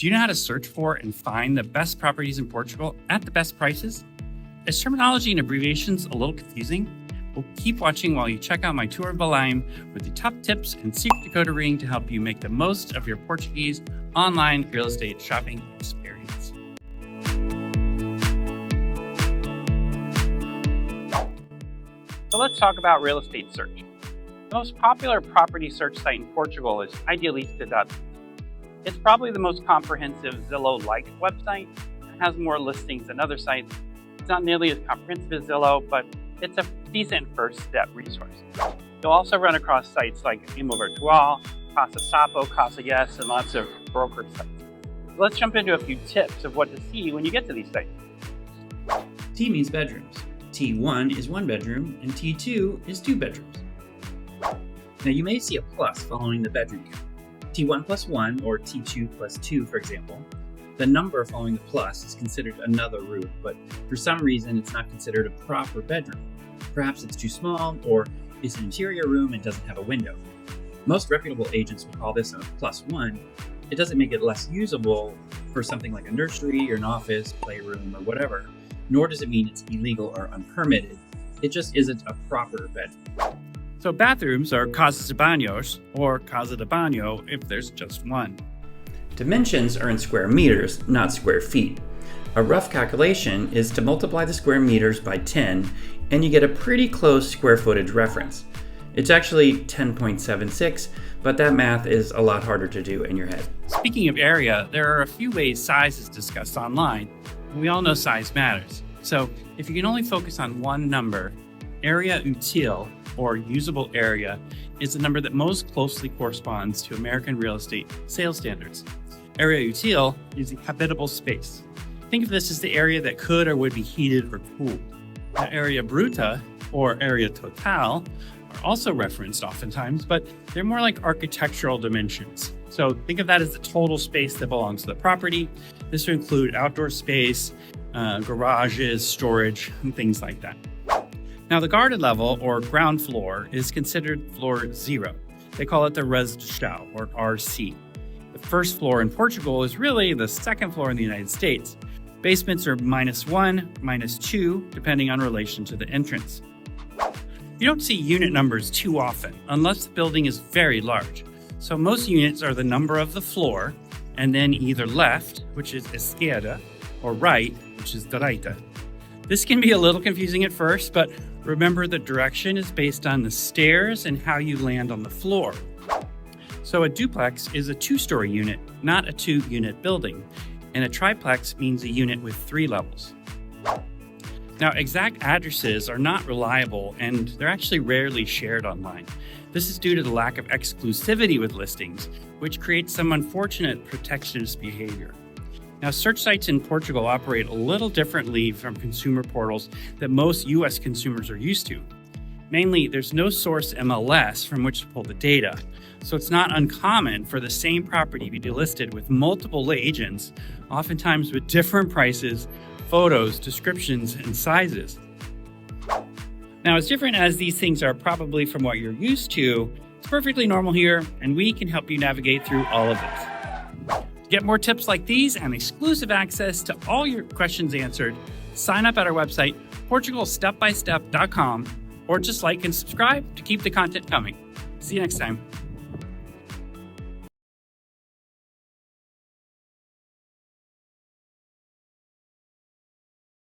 Do you know how to search for and find the best properties in Portugal at the best prices? Is terminology and abbreviations a little confusing? Well, keep watching while you check out my tour of Belém with the top tips and secret decoder ring to help you make the most of your Portuguese online real estate shopping experience. So let's talk about real estate search. The most popular property search site in Portugal is Idealista.com. It's probably the most comprehensive Zillow-like website and has more listings than other sites. It's not nearly as comprehensive as Zillow, but it's a decent first step resource. You'll also run across sites like Imo Virtual, Casa Sapo, Casa Yes, and lots of broker sites. So let's jump into a few tips of what to see when you get to these sites. T means bedrooms. T1 is 1 bedroom, and T2 is 2 bedrooms. Now you may see a plus following the bedroom count. T1 plus 1, or T2 plus 2, for example. The number following the plus is considered another room, but for some reason it's not considered a proper bedroom. Perhaps it's too small, or it's an interior room and doesn't have a window. Most reputable agents will call this a plus 1. It doesn't make it less usable for something like a nursery or an office, playroom, or whatever, nor does it mean it's illegal or unpermitted. It just isn't a proper bedroom. So bathrooms are casas de baños, or casa de baño if there's just one. Dimensions are in square meters, not square feet. A rough calculation is to multiply the square meters by 10, and you get a pretty close square footage reference. It's actually 10.76, but that math is a lot harder to do in your head. Speaking of area, there are a few ways size is discussed online, and we all know size matters. So if you can only focus on one number, area útil, or usable area, is the number that most closely corresponds to American real estate sales standards. Area útil is the habitable space. Think of this as the area that could or would be heated or cooled. Now, area bruta, or area total, are also referenced oftentimes, but they're more like architectural dimensions. So think of that as the total space that belongs to the property. This would include outdoor space, garages, storage, and things like that. Now, the garden level, or ground floor, is considered floor 0. They call it the residential, or RC. The first floor in Portugal is really the second floor in the United States. Basements are -1, -2, depending on relation to the entrance. You don't see unit numbers too often, unless the building is very large. So most units are the number of the floor, and then either left, which is esquerda, or right, which is direita. This can be a little confusing at first, but remember the direction is based on the stairs and how you land on the floor. So a duplex is a 2-story unit, not a 2-unit building, and a triplex means a unit with 3 levels. Now, exact addresses are not reliable, and they're actually rarely shared online. This is due to the lack of exclusivity with listings, which creates some unfortunate protectionist behavior. Now, search sites in Portugal operate a little differently from consumer portals that most US consumers are used to. Mainly, there's no source MLS from which to pull the data, so it's not uncommon for the same property to be listed with multiple agents, oftentimes with different prices, photos, descriptions, and sizes. Now, as different as these things are probably from what you're used to, it's perfectly normal here, and we can help you navigate through all of this. To get more tips like these and exclusive access to all your questions answered, sign up at our website, portugalstepbystep.com, or just like and subscribe to keep the content coming. See you next time.